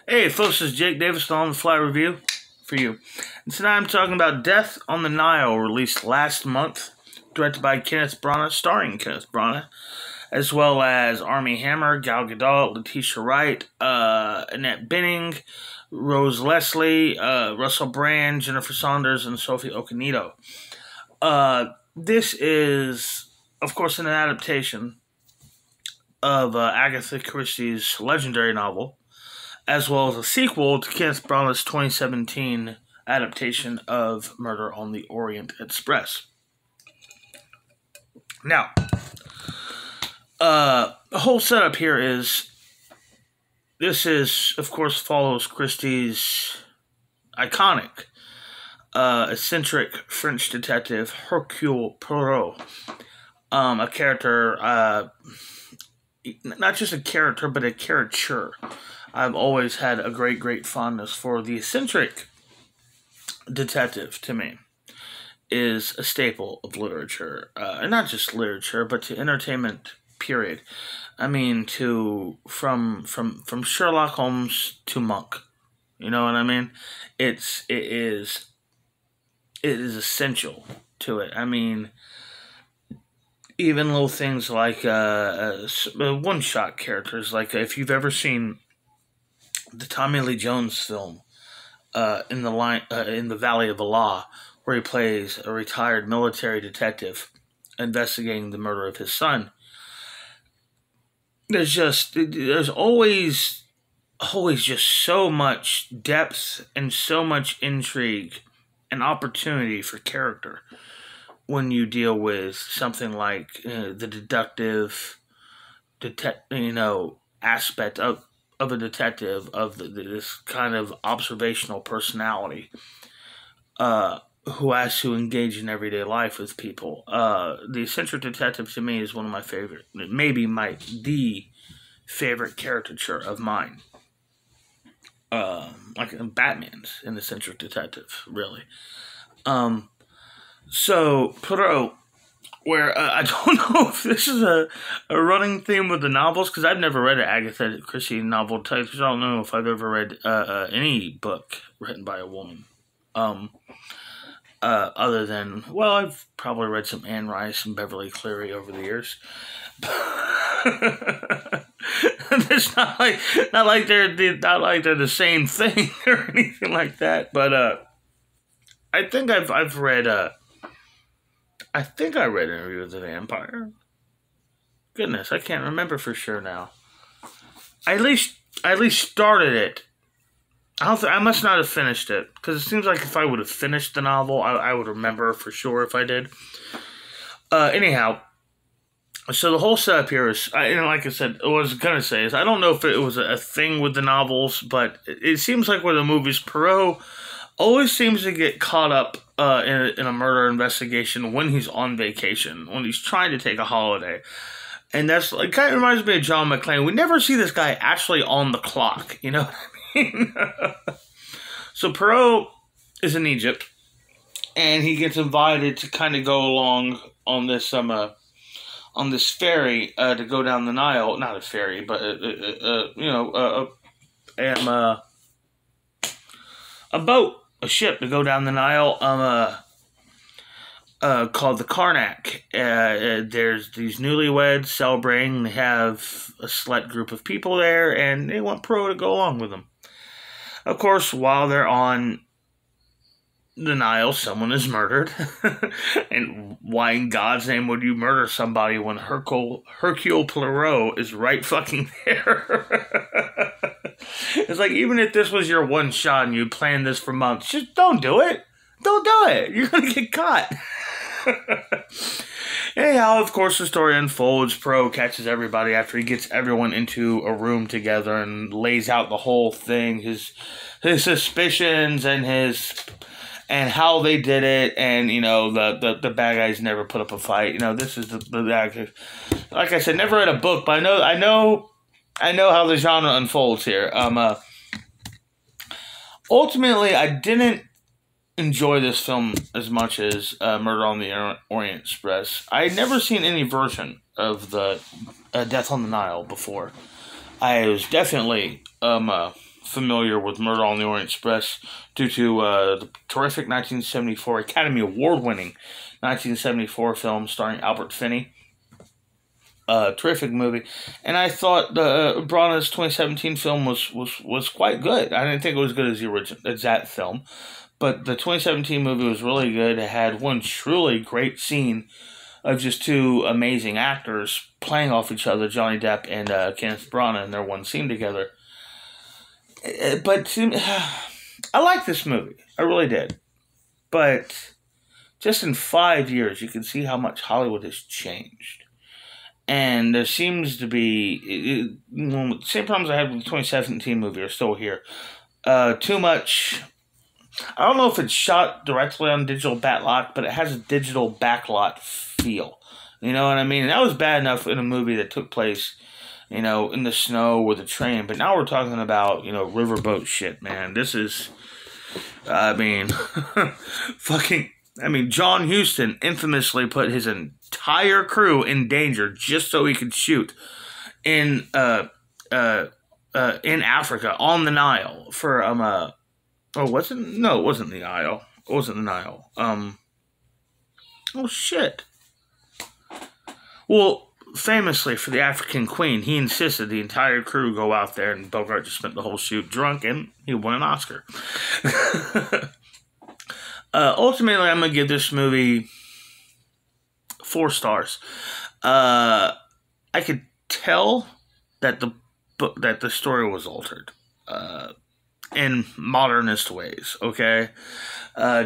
Hey folks, this is Jake Davis on the Fly Review for you. And tonight I'm talking about Death on the Nile, released last month, directed by Kenneth Branagh, starring Kenneth Branagh, as well as Armie Hammer, Gal Gadot, Letitia Wright, Annette Bening, Rose Leslie, Russell Brand, Jennifer Saunders, and Sophie Okonedo. This is, of course, an adaptation of Agatha Christie's legendary novel, as well as a sequel to Kenneth Branagh's 2017 adaptation of Murder on the Orient Express. Now, the whole setup here is, of course, follows Christie's iconic, eccentric French detective Hercule Poirot, a character, not just a character, but a caricature. I've always had a great fondness for the eccentric detective. To me, is a staple of literature, and not just literature, but to entertainment. Period. I mean, from Sherlock Holmes to Monk. You know what I mean? It is essential to it. I mean, even little things like one-shot characters, like if you've ever seen the Tommy Lee Jones film, in the Valley of the Law, where he plays a retired military detective investigating the murder of his son. There's always just so much depth and so much intrigue and opportunity for character when you deal with something like the deductive, aspect of a detective, of this kind of observational personality, who has to engage in everyday life with people. The eccentric detective to me is one of my favorite, maybe the favorite caricature of mine. Like Batman's an eccentric detective, really. So Poirot, where I don't know if this is a running theme with the novels, because I've never read an Agatha Christie novel. I don't know if I've ever read any book written by a woman. Other than, well, I've probably read some Anne Rice and Beverly Cleary over the years. It's not like they're the same thing or anything like that. But I think I've read I think I read Interview with the Vampire. Goodness, I can't remember for sure now. I at least started it. I must not have finished it, because it seems like if I would have finished the novel, I would remember for sure if I did. Anyhow, so the whole setup here is, like I said, what I was going to say is, I don't know if it was a thing with the novels, but it seems like with the movies, Poirot always seems to get caught up in a murder investigation when he's on vacation, when he's trying to take a holiday. And that's, it kind of reminds me of John McClane. We never see this guy actually on the clock, you know what I mean? So Poirot is in Egypt, and he gets invited to kind of go along on this ferry to go down the Nile. Not a ferry, but a boat, a ship to go down the Nile. Called the Karnak. There's these newlyweds celebrating. They have a select group of people there, and they want Poirot to go along with them. Of course, while they're on the Nile, someone is murdered. And why in God's name would you murder somebody when Hercule Poirot is right fucking there? It's like, even if this was your one shot and you planned this for months, just don't do it. Don't do it. You're going to get caught. Anyhow, of course, the story unfolds. Poirot catches everybody after he gets everyone into a room together and lays out the whole thing, his suspicions and how they did it, and the bad guys never put up a fight. This is the like I said, never read a book, but I know how the genre unfolds here. Ultimately, I didn't enjoy this film as much as Murder on the Orient Express. I had never seen any version of the Death on the Nile before. I was definitely familiar with Murder on the Orient Express due to the terrific 1974 Academy Award-winning 1974 film starring Albert Finney. Terrific movie, and I thought Branagh's 2017 film was quite good. I didn't think it was good as the original, as that film, but the 2017 movie was really good. It had one truly great scene of just two amazing actors playing off each other, Johnny Depp and Kenneth Branagh, in their one scene together. But I like this movie. I really did. But just in 5 years, you can see how much Hollywood has changed. And there seems to be the same problems I had with the 2017 movie are still here. Too much. I don't know if it's shot directly on digital backlot, but it has a digital backlot feel. You know what I mean? And that was bad enough in a movie that took place, in the snow with a train. But now we're talking about, riverboat shit, man. This is, John Huston infamously put his entire crew in danger just so he could shoot in Africa on the Nile for it wasn't the Nile. It wasn't the Nile. Oh shit. Well, famously for the African Queen, he insisted the entire crew go out there, and Bogart just spent the whole shoot drunk, and he won an Oscar. Ultimately, I'm gonna give this movie 4 stars. I could tell that the story was altered in modernist ways. Okay, it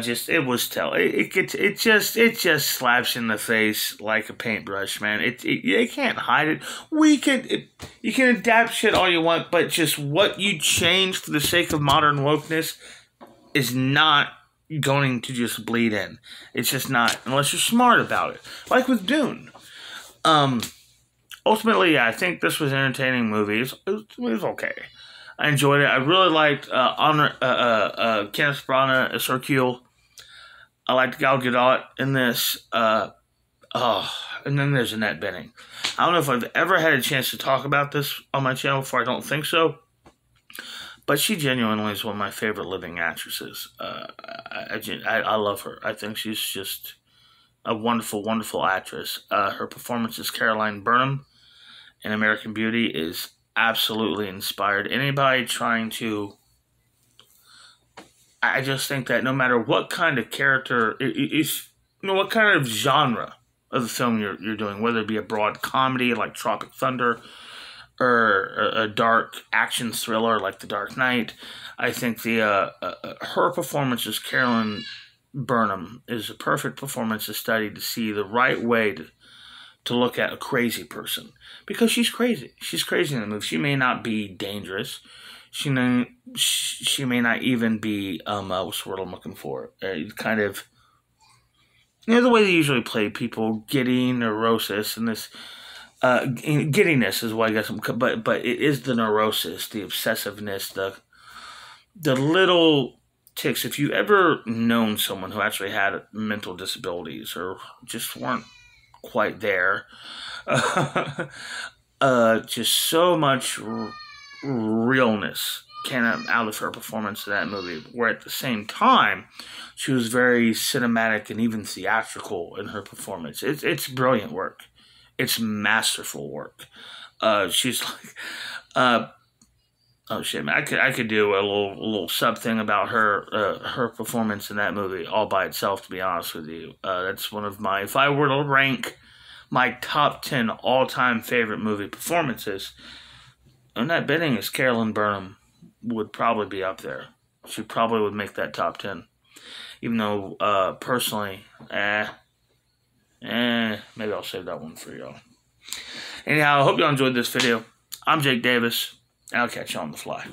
just slaps in the face like a paintbrush, man. You can't hide it. You can adapt shit all you want, but just what you change for the sake of modern wokeness is not going to just bleed in. It's just not, unless you're smart about it. Like with Dune. Ultimately, yeah, I think this was an entertaining movie. It was okay. I enjoyed it. I really liked Kenneth Branagh as Hercule. I liked Gal Gadot in this. And then there's Annette Bening. I don't know if I've ever had a chance to talk about this on my channel before. I don't think so. But she genuinely is one of my favorite living actresses. I love her. I think she's just a wonderful, wonderful actress. Her performance as Caroline Burnham in American Beauty is absolutely inspired. Anybody trying to... I just think that no matter what kind of character... what kind of genre of the film you're doing, whether it be a broad comedy like Tropic Thunder, or a dark action thriller like The Dark Knight, I think her performance as Carolyn Burnham is a perfect performance to study, to see the right way to look at a crazy person. Because she's crazy. She's crazy in the movie. She may not be dangerous. She may not even be, what's the word I'm looking for? Kind of, the way they usually play people, giddy, neurosis, and this... giddiness is what I guess, but it is the neurosis, the obsessiveness, the little tics. If you ever known someone who actually had mental disabilities or just weren't quite there, just so much realness came out of her performance in that movie, where at the same time she was very cinematic and even theatrical in her performance. It's brilliant work. It's masterful work. She's like, oh shit, man! I could do a little sub thing about her performance in that movie all by itself. To be honest with you, that's one of my, if I were to rank my top 10 all-time favorite movie performances, Annette Bening as Carolyn Burnham would probably be up there. She probably would make that top 10, even though personally, maybe I'll save that one for y'all. Anyhow, I hope y'all enjoyed this video. I'm Jake Davis, and I'll catch you on the fly.